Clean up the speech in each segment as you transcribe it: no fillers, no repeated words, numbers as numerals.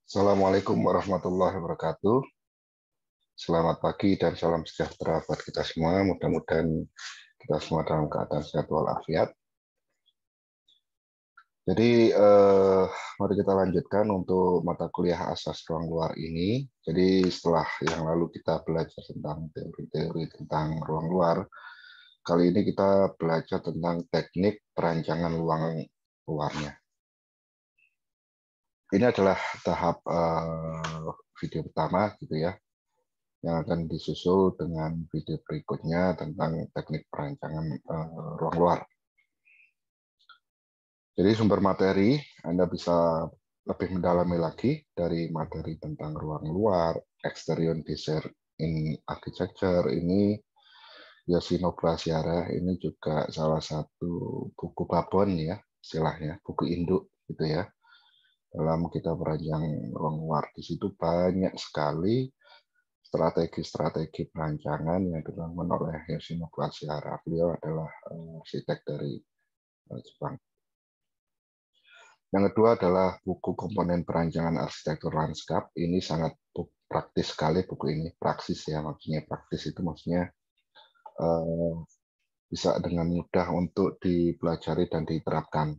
Assalamualaikum warahmatullahi wabarakatuh. Selamat pagi dan salam sejahtera buat kita semua. Mudah-mudahan kita semua dalam keadaan sehat walafiat. Jadi, mari kita lanjutkan untuk mata kuliah asas ruang luar ini. Jadi, setelah yang lalu kita belajar tentang teori-teori tentang ruang luar, kali ini kita belajar tentang teknik perancangan ruang luarnya. Ini adalah tahap video pertama, gitu ya, yang akan disusul dengan video berikutnya tentang teknik perancangan ruang luar. Jadi sumber materi Anda bisa lebih mendalami lagi dari materi tentang ruang luar, exterior design in architecture ini, Yoshino Prasiara ini juga salah satu buku babon ya, istilahnya buku induk gitu ya. Dalam kita merancang ruang luar di situ banyak sekali strategi-strategi perancangan yang dibangun oleh Yoshino Prasiara. Beliau adalah arsitek dari Jepang. Yang kedua adalah buku komponen perancangan arsitektur lanskap. Ini sangat praktis sekali buku ini. Praksis ya, maksudnya praktis itu maksudnya bisa dengan mudah untuk dipelajari dan diterapkan.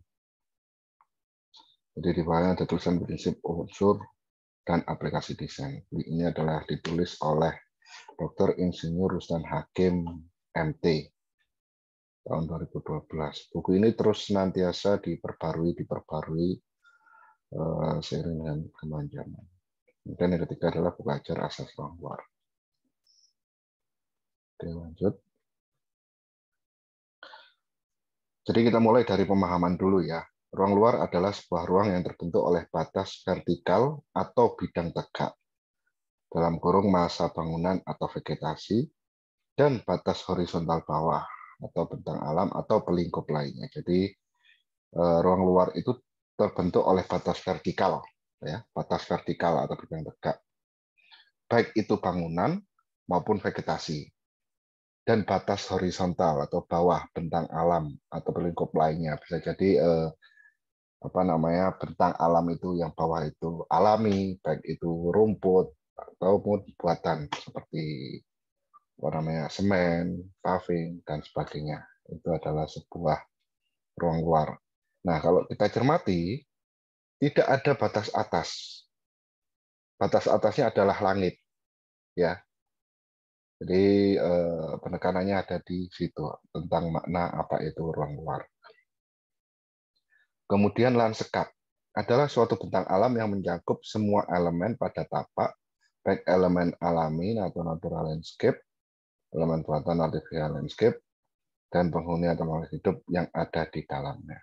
Jadi di bawahnya ada tulisan prinsip unsur dan aplikasi desain. Ini adalah ditulis oleh Dr. Insinyur Rustan Hakim, MT, tahun 2012. Buku ini terus senantiasa diperbarui seiring dengan kemajuan zaman. Kemudian yang ketiga adalah buku ajar asas ruang luar. Oke, lanjut. Jadi kita mulai dari pemahaman dulu ya. Ruang luar adalah sebuah ruang yang terbentuk oleh batas vertikal atau bidang tegak, dalam kurung massa bangunan atau vegetasi, dan batas horizontal bawah atau bentang alam atau pelingkup lainnya. Jadi ruang luar itu terbentuk oleh batas vertikal, ya, batas vertikal atau bidang tegak, baik itu bangunan maupun vegetasi, dan batas horizontal atau bawah bentang alam atau pelingkup lainnya. Bisa jadi bentang alam itu yang bawah itu alami, baik itu rumput ataupun buatan seperti semen, paving dan sebagainya. Itu adalah sebuah ruang luar. Nah, kalau kita cermati, tidak ada batas atas. Batas atasnya adalah langit, ya. Jadi penekanannya ada di situ tentang makna apa itu ruang luar. Kemudian lanskap adalah suatu bentang alam yang mencakup semua elemen pada tapak, baik elemen alami atau natural landscape, elemen buatan artificial landscape, dan penghuni atau makhluk hidup yang ada di dalamnya.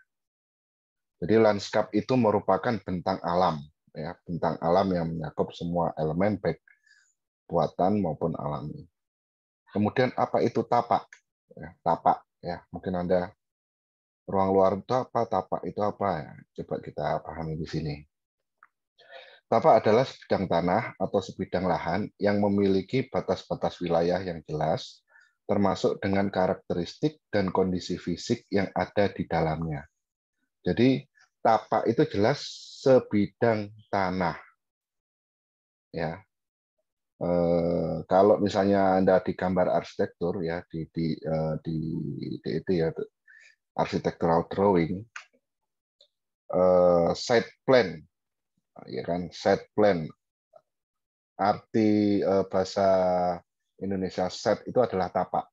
Jadi lanskap itu merupakan bentang alam, ya, bentang alam yang mencakup semua elemen baik buatan maupun alami. Kemudian apa itu tapak? Ya, tapak, ya, mungkin Anda ruang luar itu apa, tapak itu apa? Ya, coba kita pahami di sini. Tapak adalah sebidang tanah atau sebidang lahan yang memiliki batas-batas wilayah yang jelas, termasuk dengan karakteristik dan kondisi fisik yang ada di dalamnya. Jadi tapak itu jelas sebidang tanah. Ya, kalau misalnya Anda di gambar arsitektur ya di itu ya architectural drawing, site plan, ya kan, site plan. Arti bahasa Indonesia set itu adalah tapak.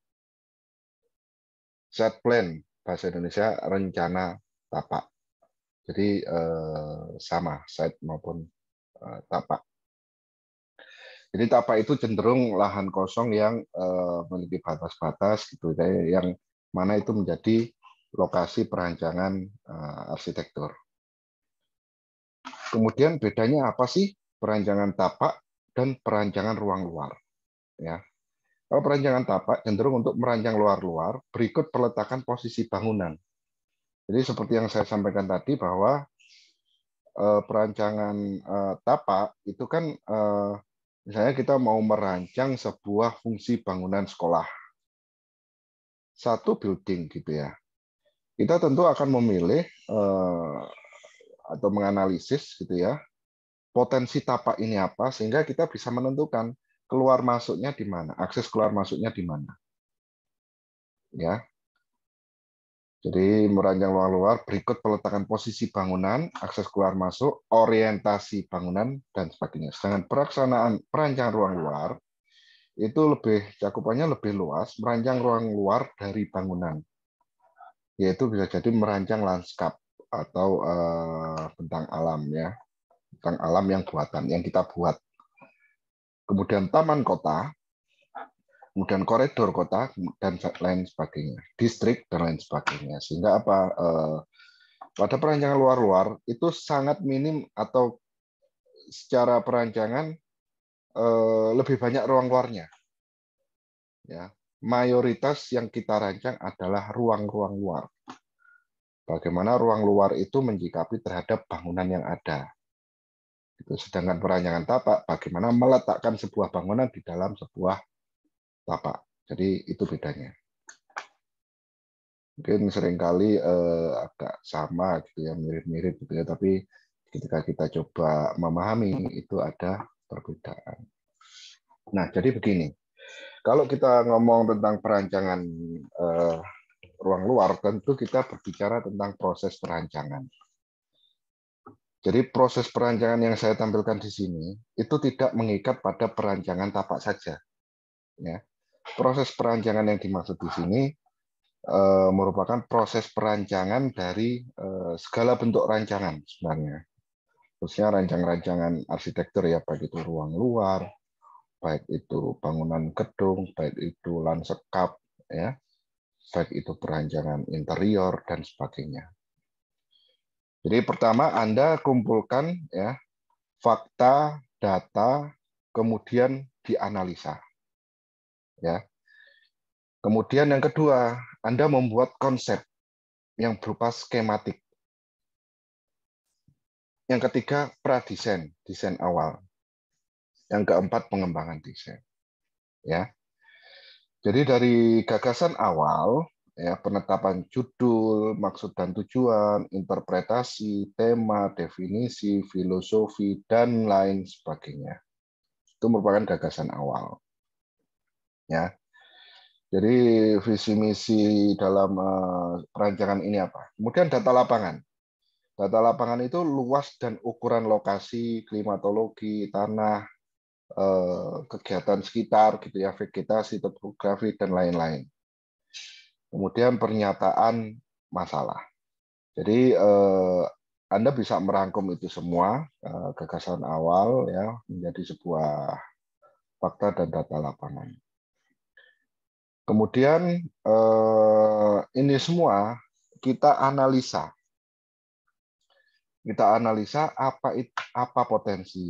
Set plan bahasa Indonesia rencana tapak. Jadi sama set maupun tapak. Jadi tapak itu cenderung lahan kosong yang memiliki batas-batas gitu, yang mana itu menjadi lokasi perancangan arsitektur. Kemudian bedanya apa sih perancangan tapak dan perancangan ruang luar? Ya, kalau perancangan tapak cenderung untuk merancang luar-luar berikut peletakan posisi bangunan. Jadi seperti yang saya sampaikan tadi bahwa perancangan tapak itu kan misalnya kita mau merancang sebuah fungsi bangunan sekolah, satu building gitu ya. Kita tentu akan memilih atau menganalisis gitu ya potensi tapak ini apa, sehingga kita bisa menentukan keluar masuknya di mana, akses keluar masuknya di mana. Ya. Jadi merancang ruang luar, berikut peletakan posisi bangunan, akses keluar masuk, orientasi bangunan, dan sebagainya. Sedangkan pelaksanaan perancangan ruang luar, itu lebih cakupannya lebih luas, merancang ruang luar dari bangunan. Yaitu bisa jadi merancang lanskap atau bentang alam, ya, bentang alam yang buatan, yang kita buat. Kemudian taman kota, kemudian koridor kota, dan lain sebagainya, distrik, dan lain sebagainya. Sehingga apa? Pada perancangan luar-luar itu sangat minim atau secara perancangan lebih banyak ruang luarnya. Ya, mayoritas yang kita rancang adalah ruang-ruang luar. Bagaimana ruang luar itu menyikapi terhadap bangunan yang ada. Sedangkan perancangan tapak, bagaimana meletakkan sebuah bangunan di dalam sebuah tapak. Jadi itu bedanya. Mungkin seringkali agak sama gitu ya, mirip-mirip gitu ya, tapi ketika kita coba memahami itu ada perbedaan. Nah, jadi begini. Kalau kita ngomong tentang perancangan ruang luar, tentu kita berbicara tentang proses perancangan. Jadi proses perancangan yang saya tampilkan di sini itu tidak mengikat pada perancangan tapak saja. Ya. Proses perancangan yang dimaksud di sini merupakan proses perancangan dari segala bentuk rancangan sebenarnya. Khususnya rancangan arsitektur ya, baik itu ruang luar, baik itu bangunan gedung, baik itu lanskap, ya, baik itu perancangan interior dan sebagainya. Jadi pertama Anda kumpulkan ya fakta, data, kemudian dianalisa. Ya. Kemudian yang kedua, Anda membuat konsep yang berupa skematik. Yang ketiga, pradesain, desain awal. Yang keempat, pengembangan desain. Ya. Jadi dari gagasan awal, ya, penetapan judul, maksud dan tujuan, interpretasi, tema, definisi, filosofi, dan lain sebagainya. Itu merupakan gagasan awal. Ya. Jadi visi misi dalam perancangan ini apa? Kemudian data lapangan. Data lapangan itu luas dan ukuran lokasi, klimatologi, tanah, kegiatan sekitar, gitu ya, vegetasi, topografi, dan lain-lain. Kemudian pernyataan masalah. Jadi Anda bisa merangkum itu semua gagasan awal ya menjadi sebuah fakta dan data lapangan. Kemudian ini semua kita analisa. Kita analisa apa potensi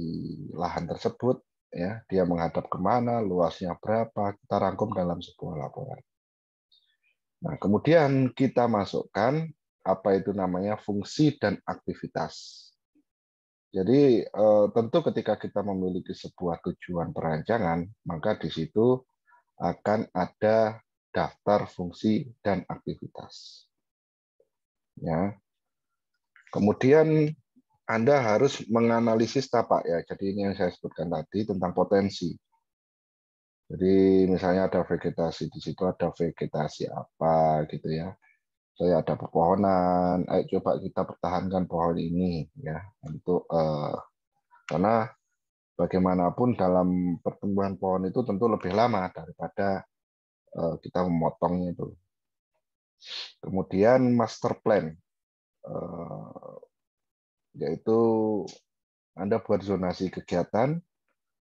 lahan tersebut, ya, dia menghadap kemana, luasnya berapa, kita rangkum dalam sebuah laporan. Nah, kemudian kita masukkan apa itu namanya fungsi dan aktivitas. Jadi tentu ketika kita memiliki sebuah tujuan perancangan, maka di situ akan ada daftar fungsi dan aktivitas. Ya. Kemudian Anda harus menganalisis tapak ya. Jadi ini yang saya sebutkan tadi tentang potensi. Jadi misalnya ada vegetasi di situ, ada vegetasi apa gitu ya. Saya ada pepohonan, ayo coba kita pertahankan pohon ini ya untuk karena bagaimanapun dalam pertumbuhan pohon itu tentu lebih lama daripada kita memotongnya itu. Kemudian master plan, yaitu Anda buat zonasi kegiatan,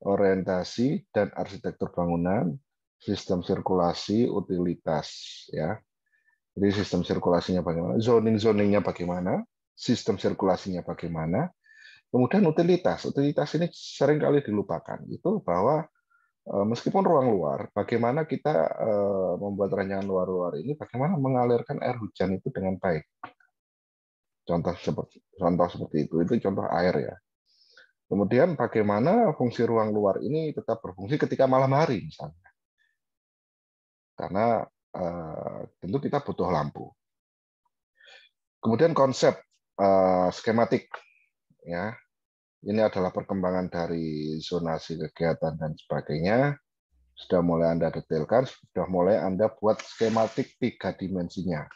orientasi dan arsitektur bangunan, sistem sirkulasi, utilitas, ya. Jadi sistem sirkulasinya bagaimana, zoningnya bagaimana, sistem sirkulasinya bagaimana, kemudian utilitas. Utilitas ini seringkali dilupakan. Itu bahwa meskipun ruang luar, bagaimana kita membuat rancangan luar-luar ini, bagaimana mengalirkan air hujan itu dengan baik. Contoh seperti itu contoh air ya. Kemudian bagaimana fungsi ruang luar ini tetap berfungsi ketika malam hari misalnya. Karena tentu kita butuh lampu. Kemudian konsep skematik ya. Ini adalah perkembangan dari zonasi kegiatan dan sebagainya. Sudah mulai Anda detailkan, sudah mulai Anda buat skematik 3 dimensinya.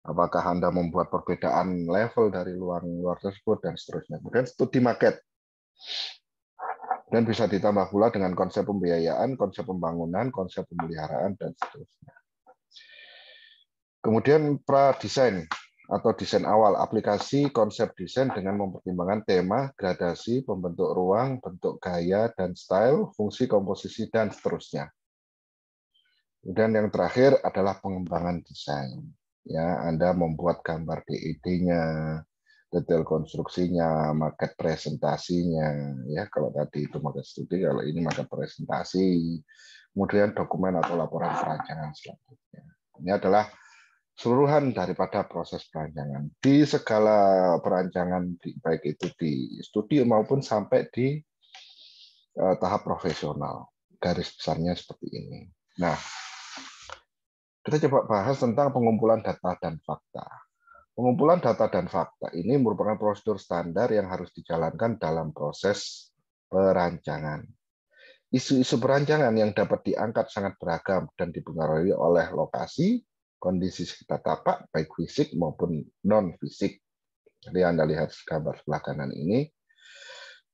Apakah Anda membuat perbedaan level dari luar tersebut, dan seterusnya. Kemudian studi market. Dan bisa ditambah pula dengan konsep pembiayaan, konsep pembangunan, konsep pemeliharaan, dan seterusnya. Kemudian pra-desain atau desain awal, aplikasi konsep desain dengan mempertimbangkan tema, gradasi, pembentuk ruang, bentuk gaya, dan style, fungsi komposisi, dan seterusnya. Kemudian yang terakhir adalah pengembangan desain. Ya, Anda membuat gambar DID-nya, detail konstruksinya, market presentasinya. Ya, kalau tadi itu market studi, kalau ini market presentasi. Kemudian dokumen atau laporan perancangan selanjutnya. Ini adalah seluruhan daripada proses perancangan di segala perancangan, baik itu di studi maupun sampai di tahap profesional. Garis besarnya seperti ini. Nah, kita coba bahas tentang pengumpulan data dan fakta. Pengumpulan data dan fakta ini merupakan prosedur standar yang harus dijalankan dalam proses perancangan. Isu-isu perancangan yang dapat diangkat sangat beragam dan dipengaruhi oleh lokasi, kondisi sekitar tapak, baik fisik maupun non-fisik. Jadi Anda lihat gambar sebelah kanan ini.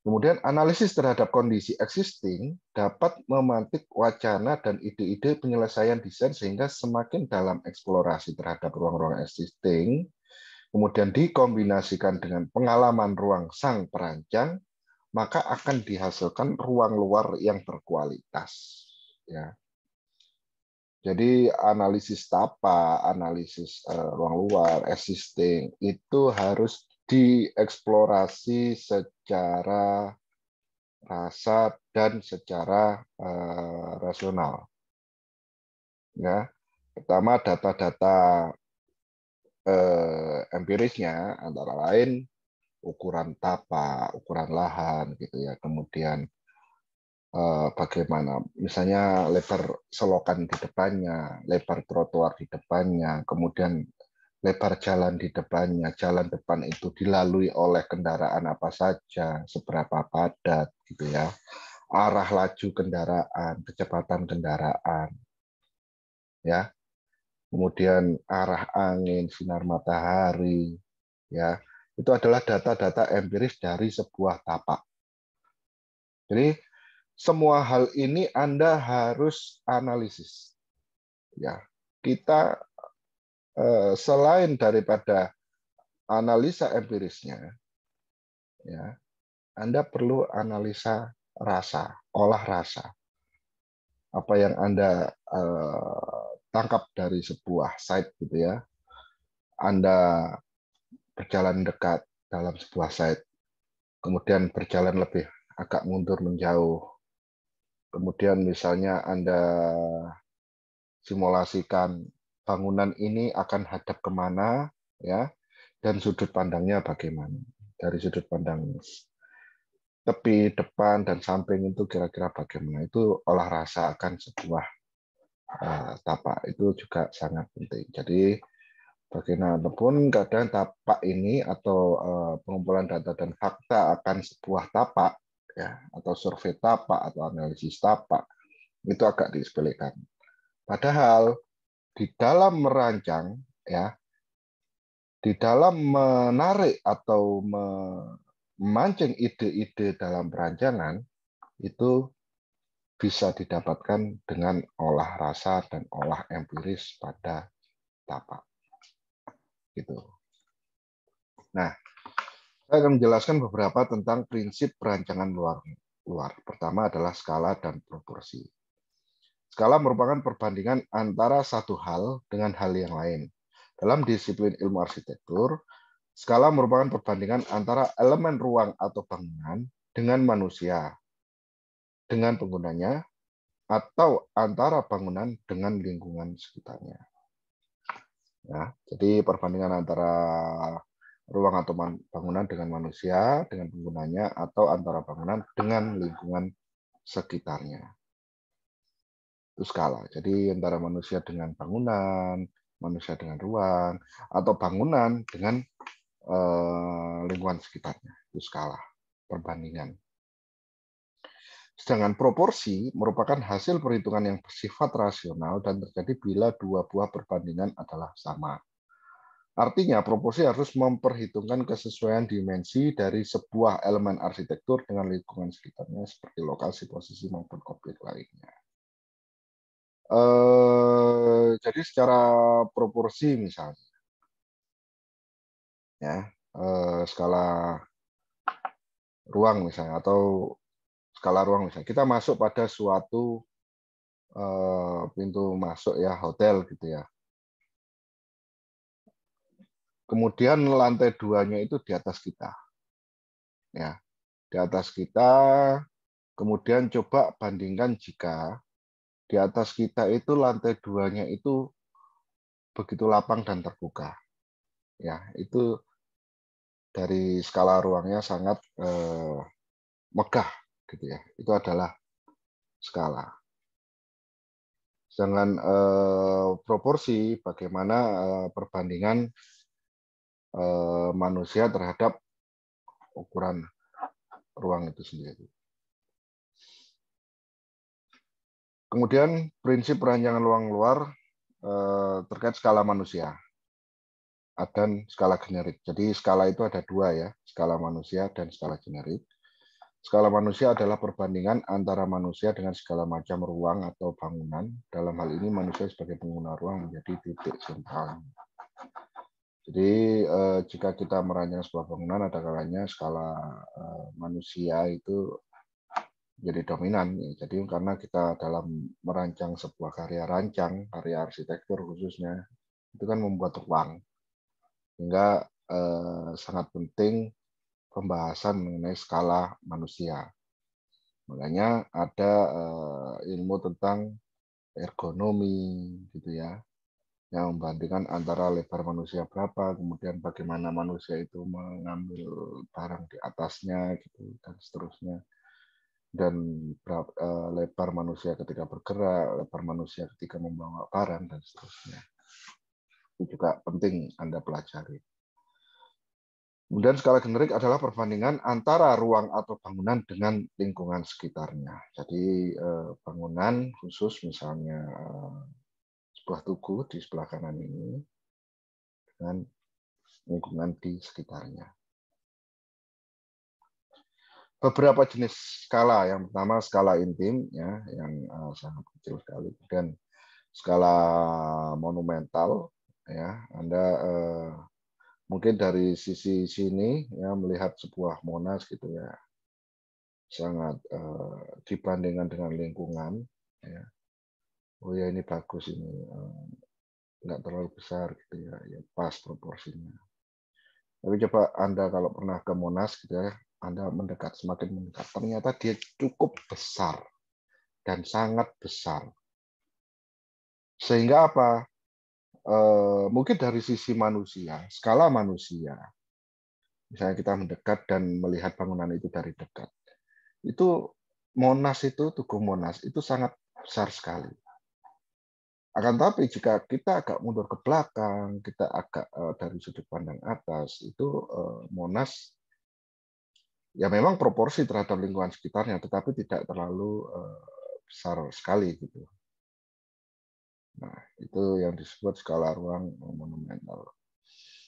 Kemudian analisis terhadap kondisi existing dapat memantik wacana dan ide-ide penyelesaian desain sehingga semakin dalam eksplorasi terhadap ruang-ruang existing, kemudian dikombinasikan dengan pengalaman ruang sang perancang, maka akan dihasilkan ruang luar yang berkualitas. Ya. Jadi analisis tapa, analisis ruang luar, existing, itu harus dieksplorasi secara rasa dan secara rasional. Ya, pertama data-data empirisnya antara lain ukuran tapa, ukuran lahan, gitu ya. Kemudian bagaimana, misalnya lebar selokan di depannya, lebar trotoar di depannya, kemudian lebar jalan di depannya, jalan depan itu dilalui oleh kendaraan apa saja, seberapa padat, gitu ya. Arah laju kendaraan, kecepatan kendaraan, ya. Kemudian arah angin, sinar matahari, ya. Itu adalah data-data empiris dari sebuah tapak. Jadi semua hal ini Anda harus analisis. Ya, kita selain daripada analisa empirisnya, ya, Anda perlu analisa rasa, olah rasa. Apa yang Anda tangkap dari sebuah site, gitu ya. Anda berjalan dekat dalam sebuah site, kemudian berjalan lebih agak mundur menjauh. Kemudian misalnya Anda simulasikan bangunan ini akan hadap kemana, ya, dan sudut pandangnya bagaimana. Dari sudut pandang tepi, depan, dan samping itu kira-kira bagaimana. Itu olah rasa akan sebuah tapak. Itu juga sangat penting. Jadi bagaimanapun kadang tapak ini atau pengumpulan data dan fakta akan sebuah tapak, ya, atau survei tapak atau analisis tapak, itu agak disepelekan. Padahal di dalam merancang, ya, di dalam menarik atau memancing ide-ide dalam perancangan itu bisa didapatkan dengan olah rasa dan olah empiris pada tapak. Gitu. Nah, saya akan menjelaskan beberapa tentang prinsip perancangan luar. Pertama adalah skala dan proporsi. Skala merupakan perbandingan antara satu hal dengan hal yang lain. Dalam disiplin ilmu arsitektur, skala merupakan perbandingan antara elemen ruang atau bangunan dengan manusia, dengan penggunanya, atau antara bangunan dengan lingkungan sekitarnya. Ya, jadi perbandingan antara ruang atau bangunan dengan manusia, dengan penggunanya, atau antara bangunan dengan lingkungan sekitarnya. Itu skala. Jadi antara manusia dengan bangunan, manusia dengan ruang, atau bangunan dengan lingkungan sekitarnya. Itu skala. perbandingan. Sedangkan proporsi merupakan hasil perhitungan yang bersifat rasional dan terjadi bila dua buah perbandingan adalah sama. Artinya, proporsi harus memperhitungkan kesesuaian dimensi dari sebuah elemen arsitektur dengan lingkungan sekitarnya seperti lokasi, posisi, maupun objek lainnya. Jadi secara proporsi misalnya, ya, skala ruang misalnya, atau skala ruang misalnya, kita masuk pada suatu pintu masuk ya hotel gitu ya. Kemudian lantai 2-nya itu di atas kita. Ya, di atas kita, kemudian coba bandingkan jika di atas kita itu lantai 2-nya itu begitu lapang dan terbuka. Ya, itu dari skala ruangnya sangat megah gitu ya. Itu adalah skala. Sedangkan proporsi bagaimana perbandingan manusia terhadap ukuran ruang itu sendiri. Kemudian prinsip perancangan ruang luar terkait skala manusia dan skala generik. Jadi skala itu ada dua ya, skala manusia dan skala generik. Skala manusia adalah perbandingan antara manusia dengan segala macam ruang atau bangunan. Dalam hal ini manusia sebagai pengguna ruang menjadi titik sentral. Jadi jika kita merancang sebuah bangunan, ada kalanya skala manusia itu jadi dominan. Jadi karena kita dalam merancang sebuah karya rancang, karya arsitektur khususnya, itu kan membuat ruang. Sehingga sangat penting pembahasan mengenai skala manusia. Makanya ada ilmu tentang ergonomi gitu ya, yang membandingkan antara lebar manusia berapa, kemudian bagaimana manusia itu mengambil barang di atasnya gitu dan seterusnya. Dan lebar manusia ketika bergerak, lebar manusia ketika membawa barang dan seterusnya. Itu juga penting Anda pelajari. Kemudian skala generik adalah perbandingan antara ruang atau bangunan dengan lingkungan sekitarnya. Jadi bangunan khusus misalnya sebuah tugu di sebelah kanan ini dengan lingkungan di sekitarnya. Beberapa jenis skala. Yang pertama skala intim ya, yang sangat kecil sekali. Kemudian skala monumental ya. Anda mungkin dari sisi sini ya melihat sebuah Monas gitu ya, sangat dibandingkan dengan lingkungan ya, oh ya ini bagus ini, nggak terlalu besar gitu ya, ya pas proporsinya. Tapi coba Anda kalau pernah ke Monas gitu ya, Anda mendekat, semakin mendekat, ternyata dia cukup besar dan sangat besar. Sehingga apa? Mungkin dari sisi manusia, skala manusia, misalnya kita mendekat dan melihat bangunan itu dari dekat, itu Monas itu, Tugu Monas itu sangat besar sekali. Akan tapi jika kita agak mundur ke belakang, kita agak dari sudut pandang atas, itu Monas ya memang proporsi terhadap lingkungan sekitarnya, tetapi tidak terlalu besar sekali gitu. Nah, itu yang disebut skala ruang monumental.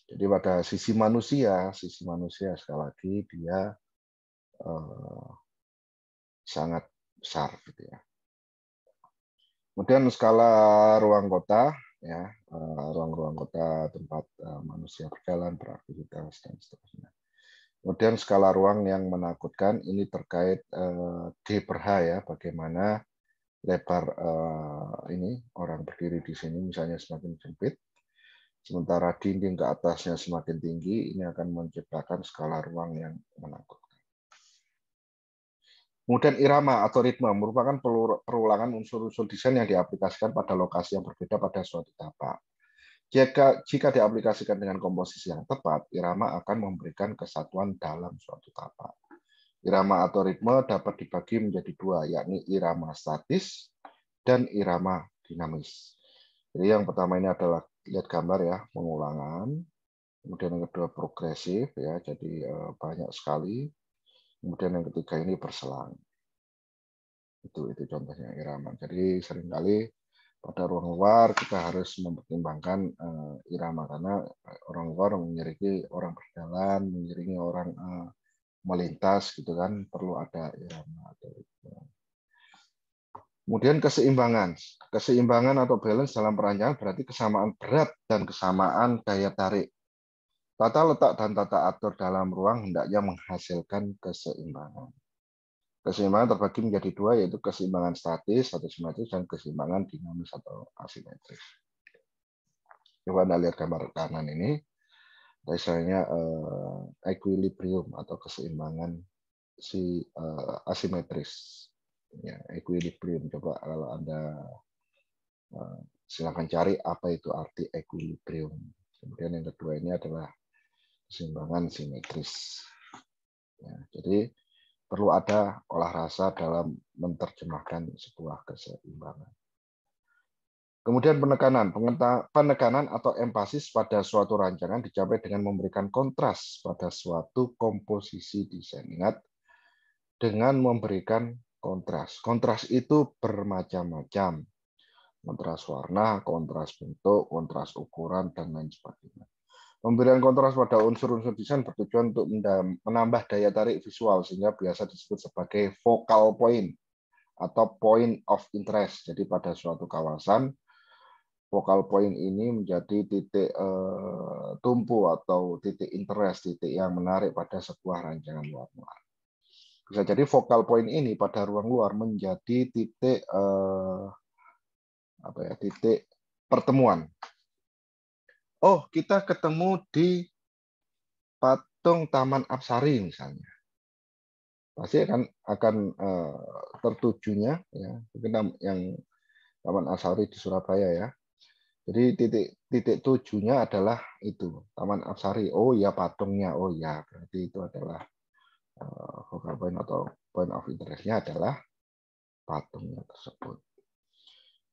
Jadi pada sisi manusia sekali lagi dia sangat besar gitu ya. Kemudian skala ruang kota ya, ruang-ruang kota tempat manusia berjalan, beraktivitas dan seterusnya. Kemudian skala ruang yang menakutkan ini terkait D per H ya, bagaimana lebar ini orang berdiri di sini misalnya semakin sempit, sementara dinding ke atasnya semakin tinggi, ini akan menciptakan skala ruang yang menakutkan. Kemudian irama atau ritme merupakan perulangan unsur-unsur desain yang diaplikasikan pada lokasi yang berbeda pada suatu tapak. Jika diaplikasikan dengan komposisi yang tepat, irama akan memberikan kesatuan dalam suatu tapak. Irama atau ritme dapat dibagi menjadi dua, yakni irama statis dan irama dinamis. Jadi yang pertama ini adalah lihat gambar ya, pengulangan. Kemudian yang kedua progresif ya, jadi banyak sekali. Kemudian yang ketiga ini berselang. Itu contohnya irama. Jadi seringkali pada ruang luar kita harus mempertimbangkan irama, karena orang luar mengiringi orang berjalan, mengiringi orang melintas gitu kan, perlu ada irama. Kemudian keseimbangan. Keseimbangan atau balance dalam perancangan berarti kesamaan berat dan kesamaan daya tarik. Tata letak dan tata atur dalam ruang hendaknya menghasilkan keseimbangan. Keseimbangan terbagi menjadi dua, yaitu keseimbangan statis atau simetris dan keseimbangan dinamis atau asimetris. Coba Anda lihat gambar kanan ini, misalnya equilibrium atau keseimbangan asimetris. Ya, equilibrium. Coba kalau Anda silakan cari apa itu arti equilibrium. Kemudian yang kedua ini adalah keseimbangan simetris. Ya, jadi perlu ada olah rasa dalam menerjemahkan sebuah keseimbangan. Kemudian penekanan atau empasis pada suatu rancangan dicapai dengan memberikan kontras pada suatu komposisi desain. Ingat, dengan memberikan kontras. Kontras itu bermacam-macam. Kontras warna, kontras bentuk, kontras ukuran, dan lain sebagainya. Pemberian kontras pada unsur-unsur desain bertujuan untuk menambah daya tarik visual, sehingga biasa disebut sebagai focal point atau point of interest. Jadi pada suatu kawasan, focal point ini menjadi titik tumpu atau titik interest, titik yang menarik pada sebuah rancangan luar. Bisa jadi focal point ini pada ruang luar menjadi titik titik pertemuan. Oh, kita ketemu di patung Taman Apsari misalnya. Pasti akan tertujunya ya, mungkin yang Taman Apsari di Surabaya ya. Jadi titik tujunya adalah itu Taman Apsari. Oh ya, patungnya. Oh ya, berarti itu adalah focal point atau point of interest-nya adalah patungnya tersebut.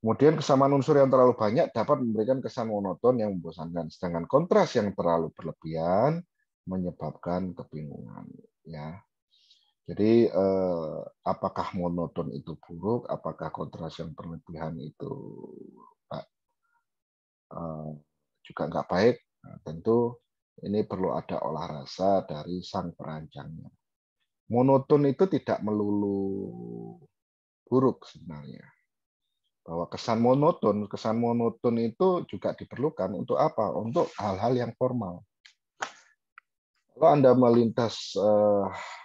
Kemudian kesamaan unsur yang terlalu banyak dapat memberikan kesan monoton yang membosankan, sedangkan kontras yang terlalu berlebihan menyebabkan kebingungan. Ya, jadi apakah monoton itu buruk? Apakah kontras yang berlebihan itu juga nggak baik? Nah, tentu ini perlu ada olah rasa dari sang perancangnya. Monoton itu tidak melulu buruk sebenarnya. Bahwa kesan monoton itu juga diperlukan untuk apa? Untuk hal-hal yang formal. Kalau Anda melintas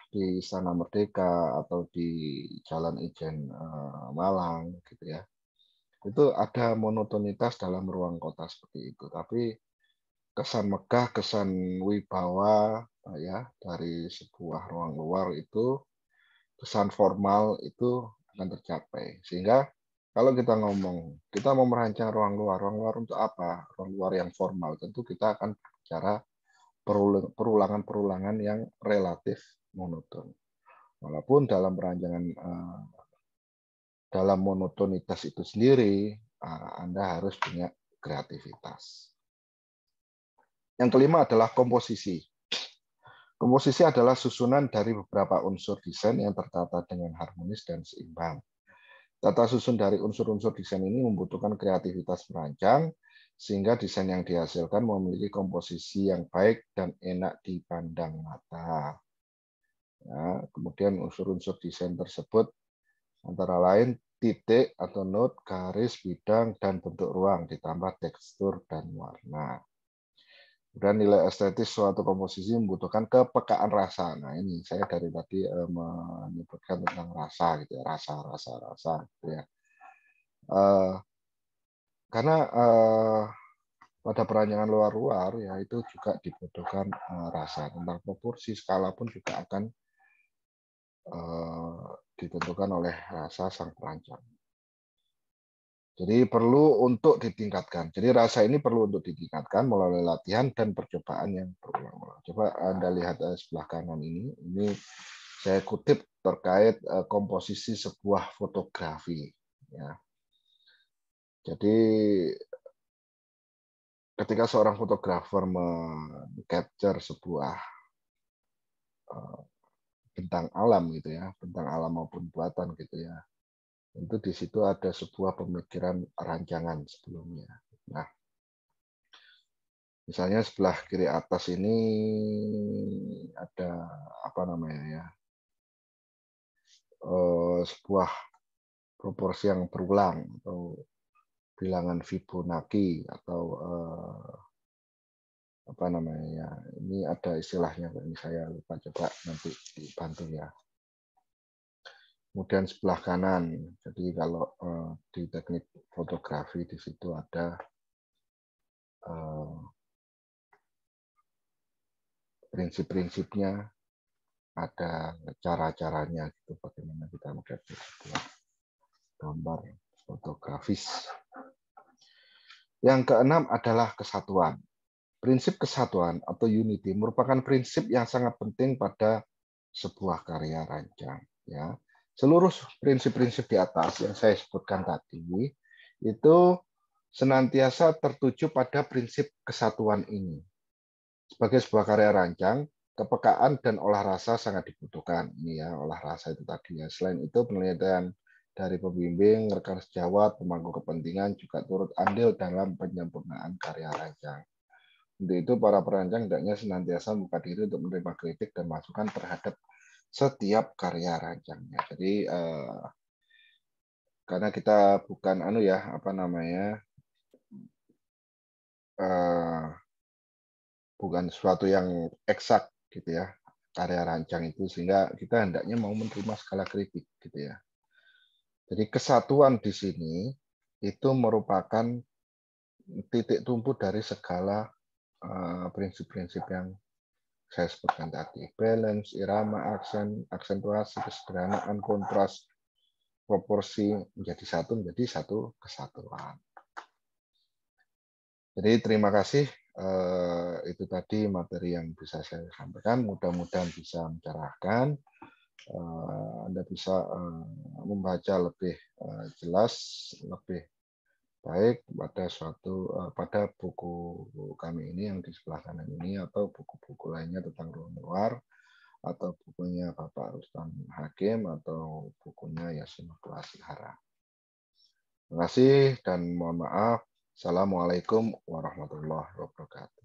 di Istana Merdeka atau di Jalan Ijen Malang, gitu ya, itu ada monotonitas dalam ruang kota seperti itu. Tapi kesan megah, kesan wibawa, ya dari sebuah ruang luar itu, kesan formal itu akan tercapai. Sehingga kalau kita mau merancang ruang luar untuk apa? Ruang luar yang formal, tentu kita akan bicara perulangan-perulangan yang relatif monoton. Walaupun dalam perancangan dalam monotonitas itu sendiri, Anda harus punya kreativitas. Yang kelima adalah komposisi. Komposisi adalah susunan dari beberapa unsur desain yang tertata dengan harmonis dan seimbang. Tata susun dari unsur-unsur desain ini membutuhkan kreativitas perancang, sehingga desain yang dihasilkan memiliki komposisi yang baik dan enak dipandang mata. Ya, kemudian unsur-unsur desain tersebut antara lain titik atau node, garis, bidang, dan bentuk ruang, ditambah tekstur dan warna. Dan nilai estetis suatu komposisi membutuhkan kepekaan rasa. Nah, ini saya dari tadi menyebutkan tentang rasa gitu ya, rasa gitu ya. Karena pada perancangan luar ya itu juga dibutuhkan rasa. Tentang proporsi, skala pun juga akan ditentukan oleh rasa sang perancang. Jadi perlu untuk ditingkatkan. Jadi rasa ini perlu untuk ditingkatkan melalui latihan dan percobaan yang berulang-ulang. Coba Anda lihat sebelah kanan ini. Ini saya kutip terkait komposisi sebuah fotografi. Ya. Jadi ketika seorang fotografer men-capture sebuah bentang alam gitu ya, bentang alam maupun buatan gitu ya. Tentu di situ ada sebuah pemikiran rancangan sebelumnya. Nah, misalnya sebelah kiri atas ini ada apa namanya ya, sebuah proporsi yang berulang atau bilangan Fibonacci atau apa namanya ya, ini ada istilahnya, ini saya lupa, coba nanti dibantu ya. Kemudian sebelah kanan, jadi kalau di teknik fotografi di situ ada prinsip-prinsipnya, ada cara-caranya gitu, bagaimana kita menggambar sebuah gambar fotografis. Yang keenam adalah kesatuan. Prinsip kesatuan atau unity merupakan prinsip yang sangat penting pada sebuah karya rancang. Ya, seluruh prinsip-prinsip di atas yang saya sebutkan tadi itu senantiasa tertuju pada prinsip kesatuan ini. Sebagai sebuah karya rancang, kepekaan dan olah rasa sangat dibutuhkan. Ini ya, olah rasa itu tadi ya. Selain itu, penelitian dari pembimbing, rekan sejawat, pemangku kepentingan juga turut andil dalam penyempurnaan karya rancang. Untuk itu, para perancang hendaknya senantiasa membuka diri untuk menerima kritik dan masukan terhadap setiap karya rancangnya. Jadi, karena kita bukan bukan sesuatu yang eksak gitu ya, karya rancang itu, sehingga kita hendaknya mau menerima segala kritik gitu ya. Jadi kesatuan di sini itu merupakan titik tumpu dari segala prinsip-prinsip yang saya sebutkan tadi. Balance, irama, aksen, aksentuasi, kesederhanaan, kontras, proporsi menjadi satu kesatuan. Jadi terima kasih. Itu tadi materi yang bisa saya sampaikan. Mudah-mudahan bisa mencerahkan. Anda bisa membaca lebih jelas, lebih baik pada buku kami ini yang di sebelah kanan ini, atau buku-buku lainnya tentang luar, atau bukunya Bapak Rustan Hakim, atau bukunya Yasin Abdul Asihara. Terima kasih dan mohon maaf. Assalamualaikum warahmatullahi wabarakatuh.